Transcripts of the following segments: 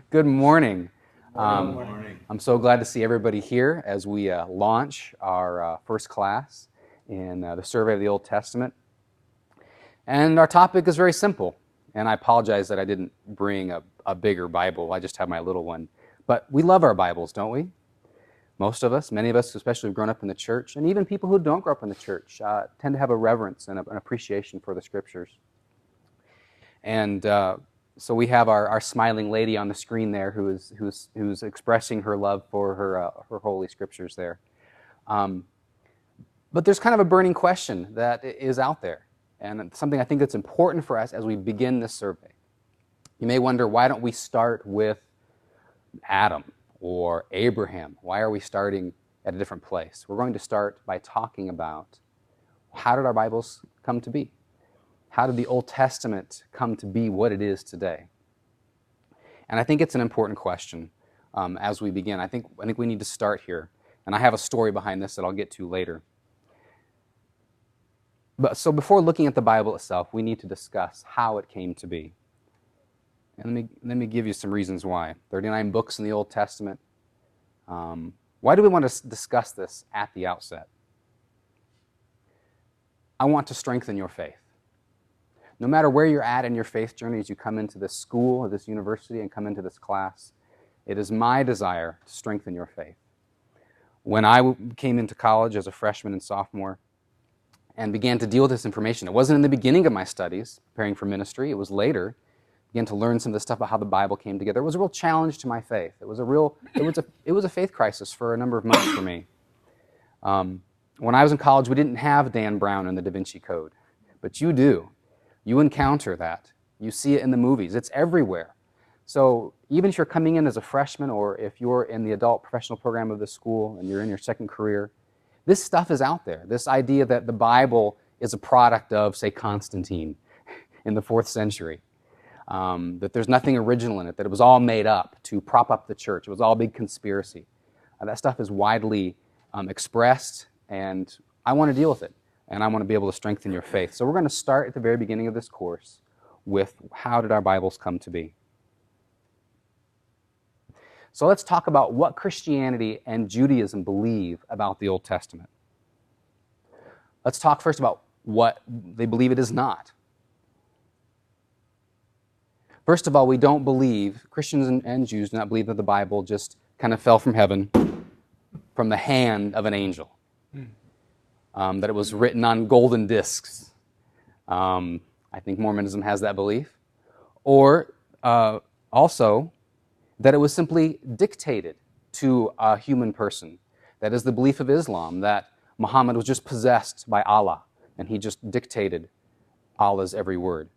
Good morning. Good morning. I'm so glad to see everybody here as we launch our first class in the survey of the Old Testament. And our topic is very simple. And I apologize that I didn't bring a bigger Bible. I just have my little one. But we love our Bibles, don't we? Most of us, many of us, especially who've grown up in the church, and even people who don't grow up in the church, tend to have a reverence and an appreciation for the Scriptures. And so we have our smiling lady on the screen there who's expressing her love for her Holy Scriptures there. But there's kind of a burning question that is out there, and something I think that's important for us as we begin this survey. You may wonder, why don't we start with Adam or Abraham? Why are we starting at a different place? We're going to start by talking about, how did our Bibles come to be? How did the Old Testament come to be what it is today? And I think it's an important question as we begin. I think we need to start here. And I have a story behind this that I'll get to later. So before looking at the Bible itself, we need to discuss how it came to be. And let me give you some reasons why. 39 books in the Old Testament. Why do we want to discuss this at the outset? I want to strengthen your faith. No matter where you're at in your faith journey as you come into this school or this university and come into this class, it is my desire to strengthen your faith. When I came into college as a freshman and sophomore and began to deal with this information, it wasn't in the beginning of my studies, preparing for ministry. It was later. I began to learn some of the stuff about how the Bible came together. It was a real challenge to my faith. It was a faith crisis for a number of months for me. When I was in college, we didn't have Dan Brown and the Da Vinci Code, but you do. You encounter that. You see it in the movies. It's everywhere. So even if you're coming in as a freshman or if you're in the adult professional program of the school and you're in your second career, this stuff is out there. This idea that the Bible is a product of, say, Constantine in the 4th century, that there's nothing original in it, that it was all made up to prop up the church. It was all a big conspiracy. That stuff is widely expressed, and I want to deal with it. And I want to be able to strengthen your faith. So we're going to start at the very beginning of this course with, how did our Bibles come to be? So let's talk about what Christianity and Judaism believe about the Old Testament. Let's talk first about what they believe it is not. First of all, we don't believe, Christians and Jews do not believe that the Bible just kind of fell from heaven from the hand of an angel. That it was written on golden discs. I think Mormonism has that belief. Or also that it was simply dictated to a human person. That is the belief of Islam, that Muhammad was just possessed by Allah, and he just dictated Allah's every word.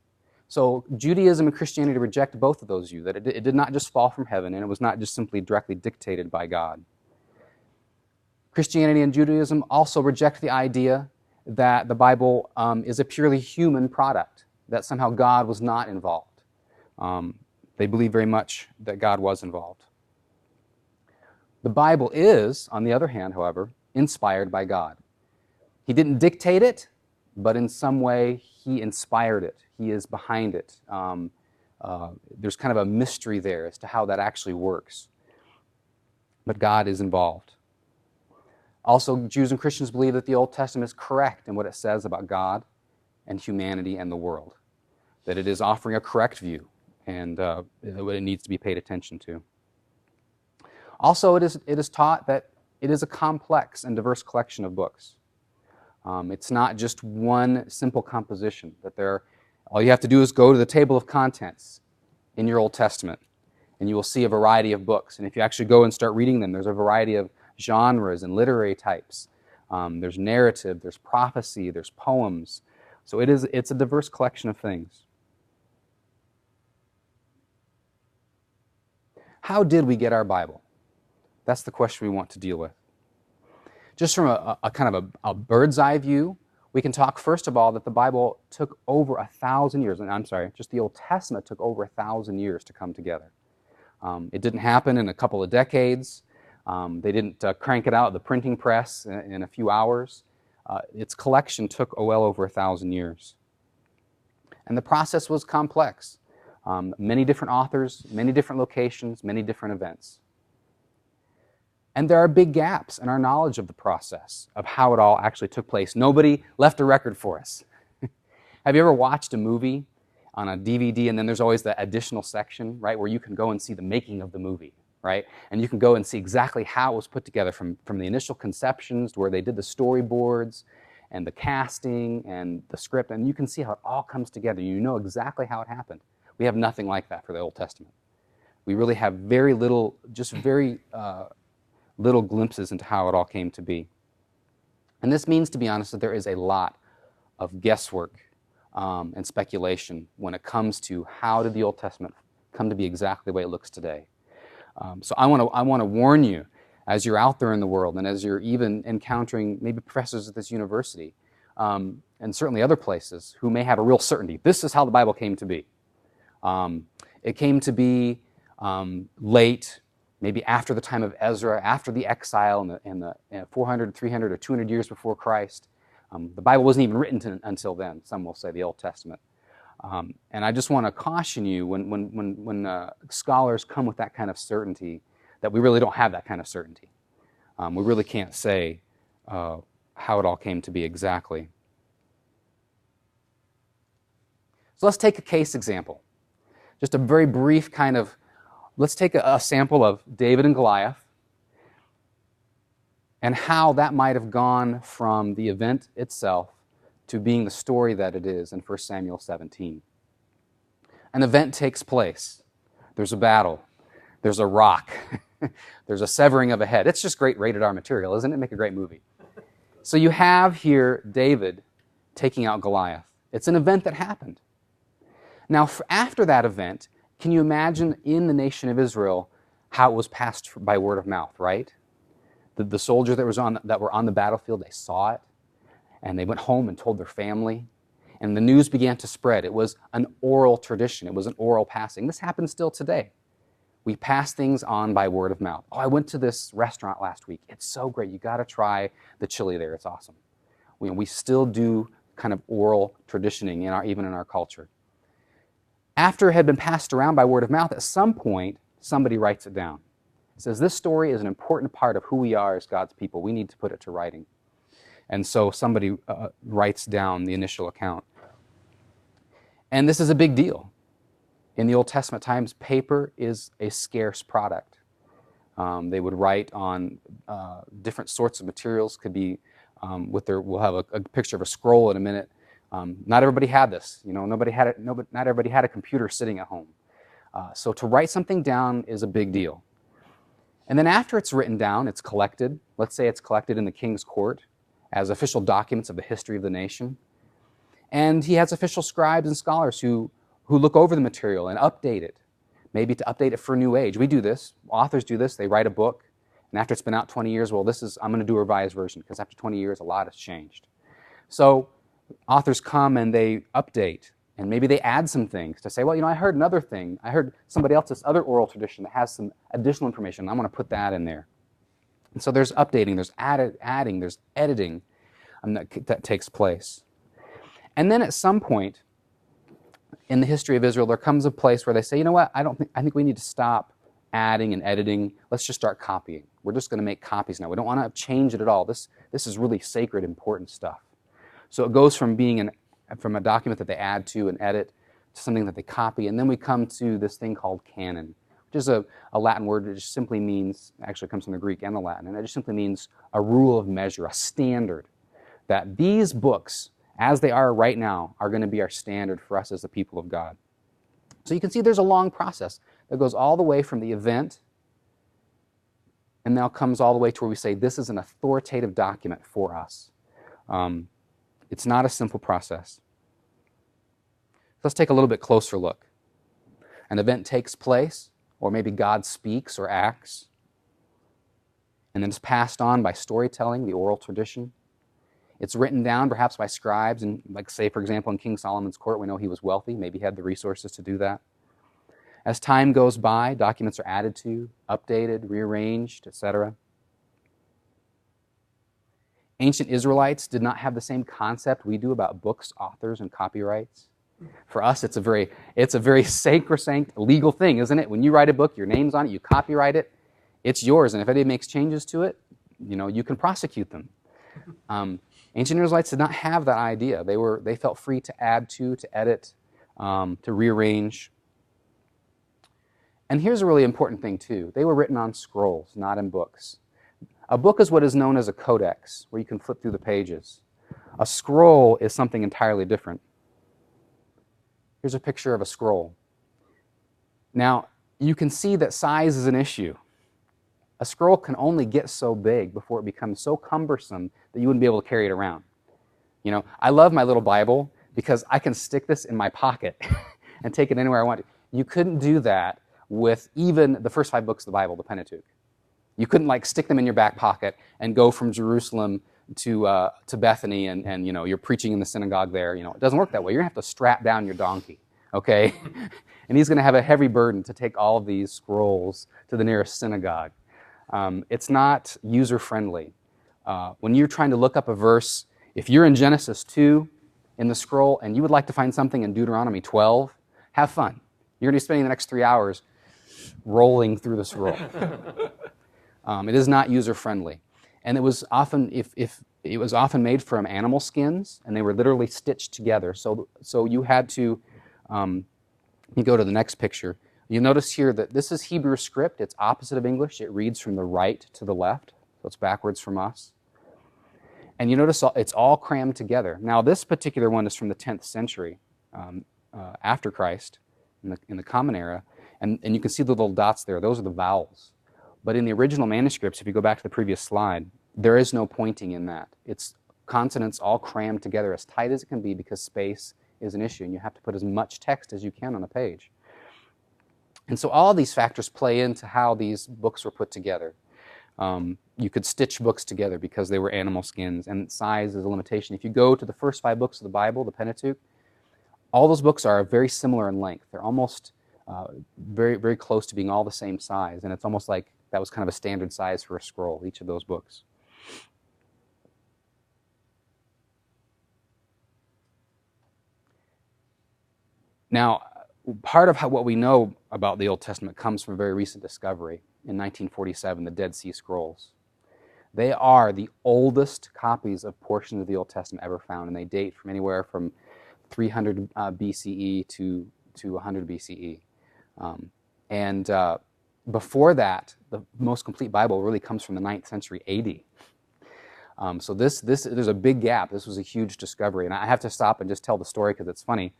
So Judaism and Christianity reject both of those views, that it did not just fall from heaven, and it was not just simply directly dictated by God. Christianity and Judaism also reject the idea that the Bible is a purely human product, that somehow God was not involved. They believe very much that God was involved. The Bible is, on the other hand, however, inspired by God. He didn't dictate it, but in some way he inspired it. He is behind it. There's kind of a mystery there as to how that actually works. But God is involved. Also, Jews and Christians believe that the Old Testament is correct in what it says about God and humanity and the world, that it is offering a correct view and what it needs to be paid attention to. Also, it is taught that it is a complex and diverse collection of books. It's not just one simple composition, that all you have to do is go to the table of contents in your Old Testament, and you will see a variety of books. And if you actually go and start reading them, there's a variety of genres and literary types. There's narrative, there's prophecy, there's poems. So it's a diverse collection of things. How did we get our Bible? That's the question we want to deal with. Just from a kind of a bird's eye view, we can talk first of all that the Bible took over 1,000 years, and I'm sorry, just the Old Testament took over 1,000 years to come together. It didn't happen in a couple of decades. They didn't crank it out of the printing press in a few hours. Its collection took well over 1,000 years. And the process was complex. Many different authors, many different locations, many different events. And there are big gaps in our knowledge of the process, of how it all actually took place. Nobody left a record for us. Have you ever watched a movie on a DVD, and then there's always the additional section, right, where you can go and see the making of the movie, right? And you can go and see exactly how it was put together from the initial conceptions to where they did the storyboards and the casting and the script, and you can see how it all comes together. You know exactly how it happened. We have nothing like that for the Old Testament. We really have very little, just very little glimpses into how it all came to be. And this means, to be honest, that there is a lot of guesswork and speculation when it comes to how did the Old Testament come to be exactly the way it looks today. So I want to warn you, as you're out there in the world and as you're even encountering maybe professors at this university and certainly other places who may have a real certainty. This is how the Bible came to be. It came to be late, maybe after the time of Ezra, after the exile in the 400, 300, or 200 years before Christ. The Bible wasn't even written until then, some will say, the Old Testament. And I just want to caution you when scholars come with that kind of certainty, that we really don't have that kind of certainty. We really can't say how it all came to be exactly. So let's take a case example. Just a very brief kind of, let's take a sample of David and Goliath and how that might have gone from the event itself to being the story that it is in 1 Samuel 17. An event takes place. There's a battle. There's a rock. There's a severing of a head. It's just great rated R material, isn't it? Make a great movie. So you have here David taking out Goliath. It's an event that happened. Now, after that event, can you imagine in the nation of Israel how it was passed by word of mouth, right? The soldiers that were on the battlefield, they saw it, and they went home and told their family, and the news began to spread. It was an oral tradition. It was an oral passing. This happens still today. We pass things on by word of mouth. Oh, I went to this restaurant last week. It's so great. You got to try the chili there. It's awesome. We still do kind of oral traditioning even in our culture. After it had been passed around by word of mouth, at some point, somebody writes it down. It says, this story is an important part of who we are as God's people. We need to put it to writing. And so somebody writes down the initial account. And this is a big deal. In the Old Testament times, paper is a scarce product. They would write on different sorts of materials. Could be we'll have a picture of a scroll in a minute. Not everybody had this. Not everybody had a computer sitting at home. So to write something down is a big deal. And then after it's written down, it's collected. Let's say it's collected in the king's court as official documents of the history of the nation. And he has official scribes and scholars who look over the material and update it, maybe to update it for a new age. We do this. Authors do this. They write a book, and after it's been out 20 years, I'm going to do a revised version, because after 20 years, a lot has changed. So authors come and they update, and maybe they add some things to say, well, I heard another thing. I heard somebody else's other oral tradition that has some additional information. I want to put that in there. And so there's updating, there's adding, there's editing that takes place. And then at some point in the history of Israel, there comes a place where they say, you know what, I think we need to stop adding and editing. Let's just start copying. We're just going to make copies now. We don't want to change it at all. This is really sacred, important stuff. So it goes from being from a document that they add to and edit to something that they copy, and then we come to this thing called canon, which is a Latin word that just simply means, actually comes from the Greek and the Latin, and it just simply means a rule of measure, a standard, that these books, as they are right now, are going to be our standard for us as the people of God. So you can see there's a long process that goes all the way from the event, and now comes all the way to where we say this is an authoritative document for us. It's not a simple process. Let's take a little bit closer look. An event takes place, or maybe God speaks or acts, and then it's passed on by storytelling, the oral tradition. It's written down perhaps by scribes, and like say, for example, in King Solomon's court, we know he was wealthy, maybe he had the resources to do that. As time goes by, documents are added to, updated, rearranged, etc. Ancient Israelites did not have the same concept we do about books, authors, and copyrights. For us, it's a very sacrosanct legal thing, isn't it? When you write a book, your name's on it, you copyright it, it's yours. And if anybody makes changes to it, you can prosecute them. Ancient Israelites did not have that idea. They felt free to add to edit, to rearrange. And here's a really important thing too. They were written on scrolls, not in books. A book is what is known as a codex, where you can flip through the pages. A scroll is something entirely different. Here's a picture of a scroll. Now, you can see that size is an issue. A scroll can only get so big before it becomes so cumbersome that you wouldn't be able to carry it around. I love my little Bible because I can stick this in my pocket and take it anywhere I want to. You couldn't do that with even the first 5 books of the Bible, the Pentateuch. You couldn't stick them in your back pocket and go from Jerusalem to Bethany and you're preaching in the synagogue there. It doesn't work that way. You're going to have to strap down your donkey, okay? And he's going to have a heavy burden to take all of these scrolls to the nearest synagogue. It's not user-friendly. When you're trying to look up a verse, if you're in Genesis 2 in the scroll and you would like to find something in Deuteronomy 12, have fun. You're going to be spending the next 3 hours rolling through the scroll. It is not user-friendly. And it was often, it was often made from animal skins, and they were literally stitched together. So you had to, you go to the next picture. You notice here that this is Hebrew script. It's opposite of English. It reads from the right to the left, so it's backwards from us. And you notice it's all crammed together. Now, this particular one is from the 10th century after Christ, in the Common Era, and you can see the little dots there. Those are the vowels. But in the original manuscripts, if you go back to the previous slide, there is no pointing in that. It's consonants all crammed together as tight as it can be because space is an issue, and you have to put as much text as you can on a page. And so all of these factors play into how these books were put together. You could stitch books together because they were animal skins, and size is a limitation. If you go to the first 5 books of the Bible, the Pentateuch, all those books are very similar in length. They're almost very, very close to being all the same size, and it's almost like that was kind of a standard size for a scroll, each of those books. Now, part of what we know about the Old Testament comes from a very recent discovery in 1947, the Dead Sea Scrolls. They are the oldest copies of portions of the Old Testament ever found, and they date from anywhere from 300 BCE to 100 BCE. Before that, the most complete Bible really comes from the 9th century AD. So there's a big gap. This was a huge discovery, and I have to stop and just tell the story because it's funny.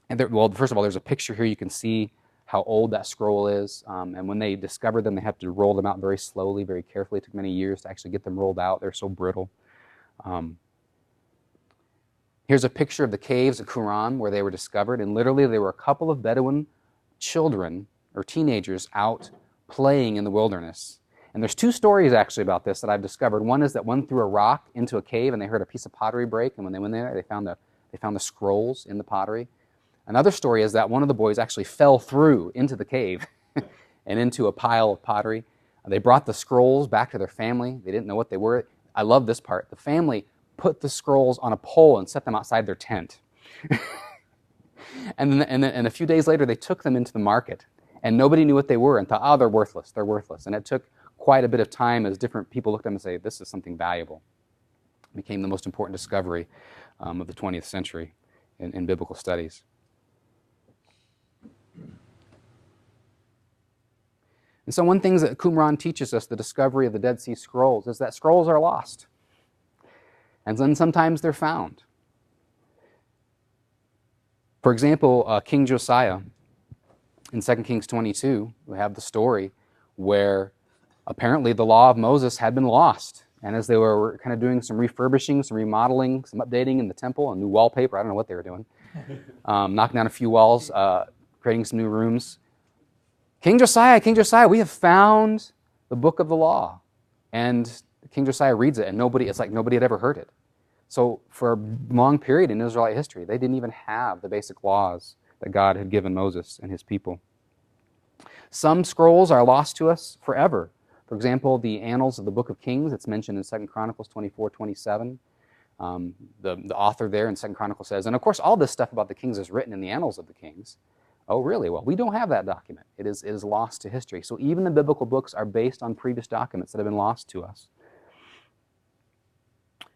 And first of all, there's a picture here. You can see how old that scroll is. And when they discovered them, they had to roll them out very slowly, very carefully. It took many years to actually get them rolled out. They're so brittle. Here's a picture of the caves of Qumran where they were discovered, and literally there were a couple of Bedouin children or teenagers out playing in the wilderness. And there's 2 stories actually about this that I've discovered. One is that one threw a rock into a cave and they heard a piece of pottery break, and when they went there, they found the scrolls in the pottery. Another story is that one of the boys actually fell through into the cave and into a pile of pottery. They brought the scrolls back to their family. They didn't know what they were. I love this part. The family put the scrolls on a pole and set them outside their tent. And a few days later, they took them into the market, and nobody knew what they were and thought, oh, they're worthless. And it took quite a bit of time as different people looked at them and say, this is something valuable. It became the most important discovery of the 20th century in biblical studies. And so one thing that Qumran teaches us, the discovery of the Dead Sea Scrolls, is that scrolls are lost. And then sometimes they're found. For example, King Josiah, in 2 Kings 22, we have the story where apparently the law of Moses had been lost. And as they were kind of doing some refurbishing, some remodeling, some updating in the temple, a new wallpaper, I don't know what they were doing, knocking down a few walls, creating some new rooms. King Josiah, we have found the book of the law. And King Josiah reads it, and it's like nobody had ever heard it. So for a long period in Israelite history, they didn't even have the basic laws that God had given Moses and his people. Some scrolls are lost to us forever. For example, the annals of the book of Kings, it's mentioned in 2 Chronicles 24:27. The author there in 2 Chronicles says, and of course all this stuff about the kings is written in the annals of the kings. Oh, really? Well, we don't have that document. It is lost to history. So even the biblical books are based on previous documents that have been lost to us.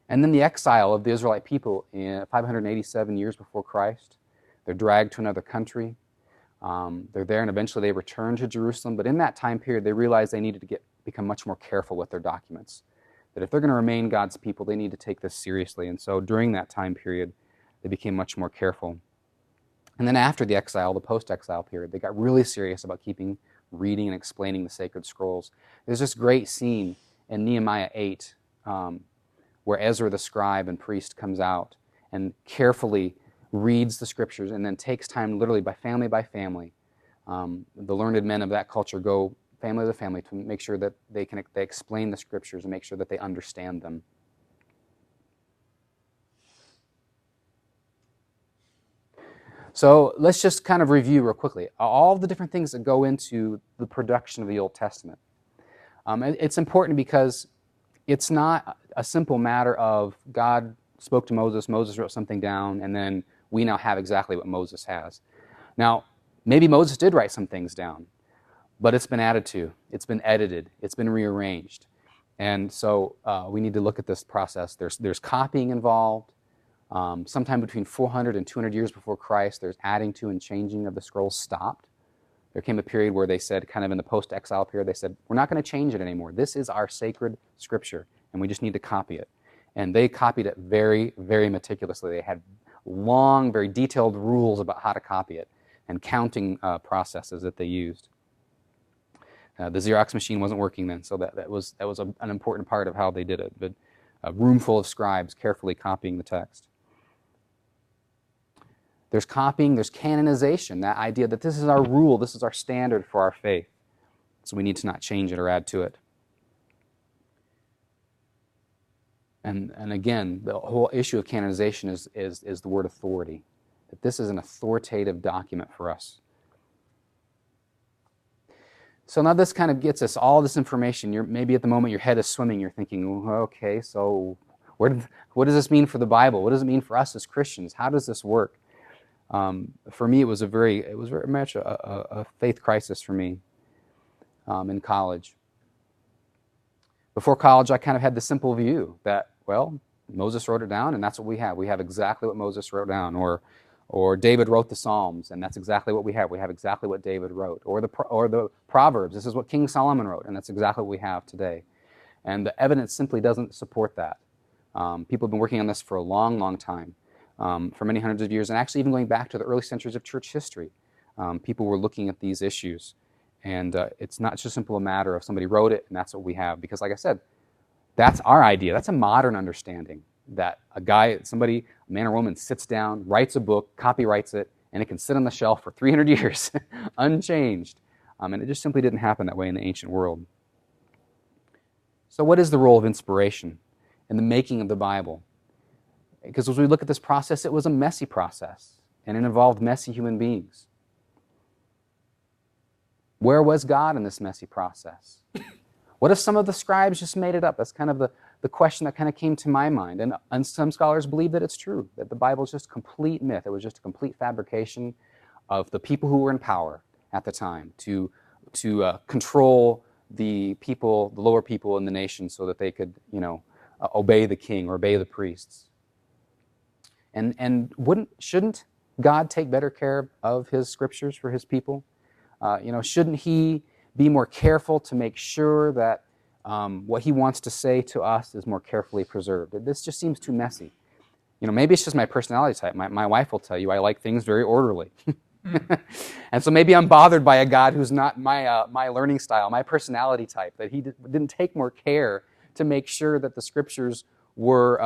And then the exile of the Israelite people in 587 years before Christ. They're dragged to another country. They're there, and eventually they return to Jerusalem. But in that time period, they realized they needed to become much more careful with their documents. That if they're going to remain God's people, they need to take this seriously. And so during that time period, they became much more careful. And then after the exile, the post-exile period, they got really serious about reading and explaining the sacred scrolls. There's this great scene in Nehemiah 8 where Ezra the scribe and priest comes out and carefully reads the scriptures and then takes time literally by family, the learned men of that culture go family to family to make sure that they explain the scriptures and make sure that they understand them. So let's just kind of review real quickly all the different things that go into the production of the Old Testament. It's important because it's not a simple matter of God spoke to Moses, Moses wrote something down, and then we now have exactly what Moses has. Now, maybe Moses did write some things down, but it's been added to, it's been edited, it's been rearranged. And so we need to look at this process. There's copying involved. Sometime between 400 and 200 years before Christ, there's adding to and changing of the scrolls stopped. There came a period where they said, kind of in the post-exile period, they said, we're not going to change it anymore. This is our sacred scripture, and we just need to copy it. And they copied it very, very meticulously. They had long, very detailed rules about how to copy it and counting processes that they used. The Xerox machine wasn't working then, so that was an important part of how they did it. But a room full of scribes carefully copying the text. There's copying, there's canonization, that idea that this is our rule, this is our standard for our faith. So we need to not change it or add to it. And again, the whole issue of canonization is the word authority. That this is an authoritative document for us. So now this kind of gets us all this information. Maybe at the moment your head is swimming, you're thinking, okay, so what does this mean for the Bible? What does it mean for us as Christians? How does this work? For me, it was very much a faith crisis for me in college. Before college, I kind of had the simple view that, well, Moses wrote it down, and that's what we have. We have exactly what Moses wrote down, or David wrote the Psalms, and that's exactly what we have. We have exactly what David wrote, or the Proverbs. This is what King Solomon wrote, and that's exactly what we have today. And the evidence simply doesn't support that. People have been working on this for a long, long time. For many hundreds of years, and actually even going back to the early centuries of church history, people were looking at these issues. And it's not just simple a matter of somebody wrote it and that's what we have. Because like I said, that's our idea. That's a modern understanding. That a man or woman sits down, writes a book, copyrights it, and it can sit on the shelf for 300 years, unchanged. And it just simply didn't happen that way in the ancient world. So what is the role of inspiration in the making of the Bible? Because as we look at this process, it was a messy process, and it involved messy human beings. Where was God in this messy process? What if some of the scribes just made it up? That's kind of the question that kind of came to my mind. And some scholars believe that it's true, that the Bible is just a complete myth. It was just a complete fabrication of the people who were in power at the time to control the people, the lower people in the nation, so that they could, obey the king or obey the priests. And shouldn't God take better care of his scriptures for his people? Shouldn't he be more careful to make sure that what he wants to say to us is more carefully preserved? This just seems too messy. Maybe it's just my personality type. My wife will tell you I like things very orderly. And so maybe I'm bothered by a God who's not my learning style, my personality type, that he didn't take more care to make sure that the scriptures were,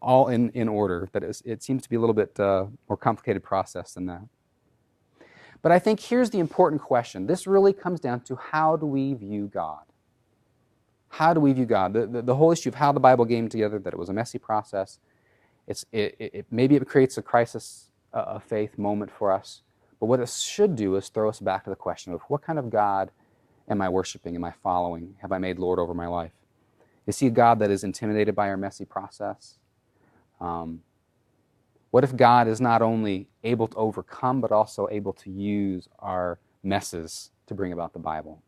all in order. That it seems to be a little bit more complicated process than that. But I think here's the important question. This really comes down to, how do we view God? How do we view God? The whole issue of how the Bible came together, that it was a messy process. Maybe it creates a crisis of faith moment for us. But what it should do is throw us back to the question of, what kind of God am I worshiping? Am I following? Have I made Lord over my life? Is he a God that is intimidated by our messy process? What if God is not only able to overcome, but also able to use our messes to bring about the Bible?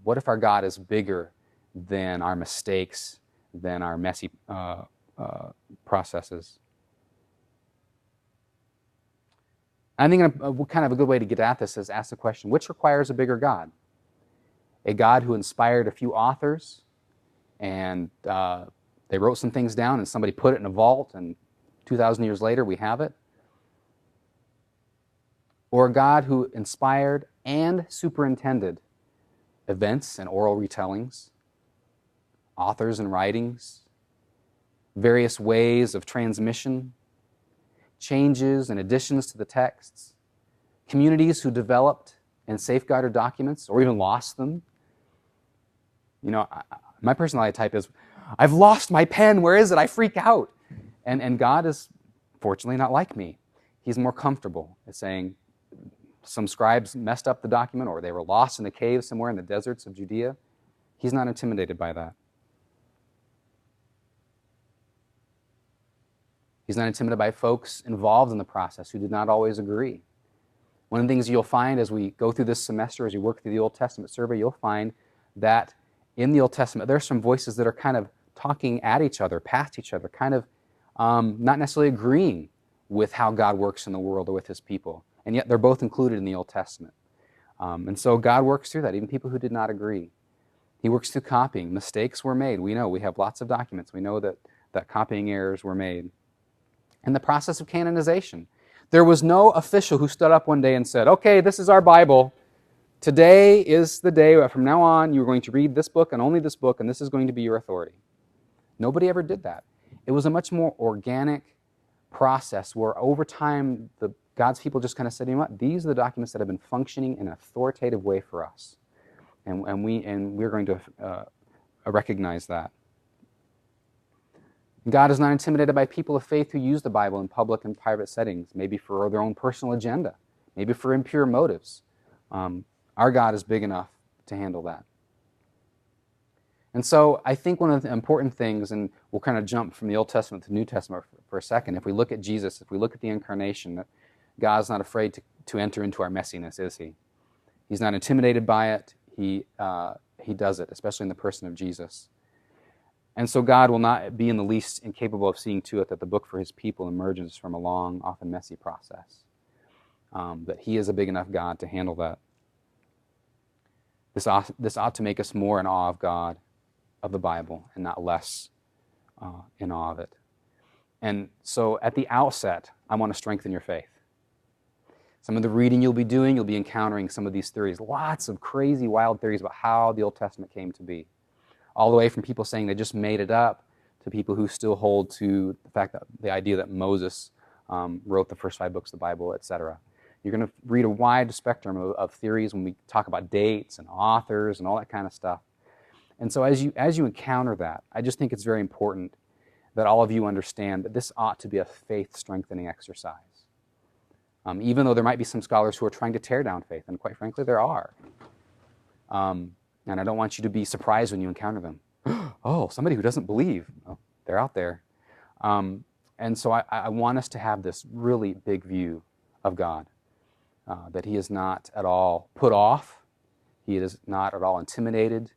What if our God is bigger than our mistakes, than our messy processes? I think kind of a good way to get at this is ask the question, which requires a bigger God? A God who inspired a few authors and they wrote some things down and somebody put it in a vault and 2,000 years later we have it? Or a God who inspired and superintended events and oral retellings, authors and writings, various ways of transmission, changes and additions to the texts, communities who developed and safeguarded documents or even lost them. You know, my personality type is, I've lost my pen, where is it? I freak out. And God is fortunately not like me. He's more comfortable at saying some scribes messed up the document or they were lost in a cave somewhere in the deserts of Judea. He's not intimidated by that. He's not intimidated by folks involved in the process who did not always agree. One of the things you'll find as we go through this semester, as you work through the Old Testament survey, you'll find that in the Old Testament, there are some voices that are kind of talking at each other, past each other, kind of not necessarily agreeing with how God works in the world or with his people. And yet they're both included in the Old Testament. And so God works through that, even people who did not agree. He works through copying. Mistakes were made. We know. We have lots of documents. We know that copying errors were made. And the process of canonization. There was no official who stood up one day and said, okay, this is our Bible. Today is the day, from now on, you're going to read this book and only this book, and this is going to be your authority. Nobody ever did that. It was a much more organic process where over time, God's people just kind of said, you know what, these are the documents that have been functioning in an authoritative way for us. And we're going to recognize that. God is not intimidated by people of faith who use the Bible in public and private settings, maybe for their own personal agenda, maybe for impure motives. Our God is big enough to handle that. And so I think one of the important things, and we'll kind of jump from the Old Testament to the New Testament for a second, if we look at Jesus, if we look at the incarnation, that God's not afraid to enter into our messiness, is he? He's not intimidated by it. He does it, especially in the person of Jesus. And so God will not be in the least incapable of seeing to it that the book for his people emerges from a long, often messy process. That he is a big enough God to handle that. This ought to make us more in awe of God, of the Bible, and not less in awe of it. And so at the outset, I want to strengthen your faith. Some of the reading you'll be doing, you'll be encountering some of these theories. Lots of crazy, wild theories about how the Old Testament came to be. All the way from people saying they just made it up to people who still hold to the fact that the idea that Moses wrote the first 5 books of the Bible, etc. You're going to read a wide spectrum of theories when we talk about dates and authors and all that kind of stuff. And so as you encounter that, I just think it's very important that all of you understand that this ought to be a faith-strengthening exercise. Even though there might be some scholars who are trying to tear down faith, and quite frankly, there are. And I don't want you to be surprised when you encounter them. Oh, somebody who doesn't believe. Oh, they're out there. And so I want us to have this really big view of God, that he is not at all put off. He is not at all intimidated.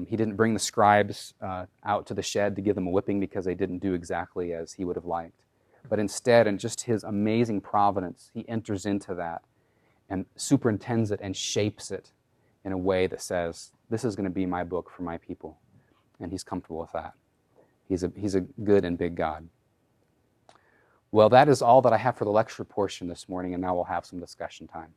He didn't bring the scribes out to the shed to give them a whipping because they didn't do exactly as he would have liked. But instead, in just his amazing providence, he enters into that and superintends it and shapes it in a way that says, this is going to be my book for my people. And he's comfortable with that. He's a good and big God. Well, that is all that I have for the lecture portion this morning, and now we'll have some discussion time.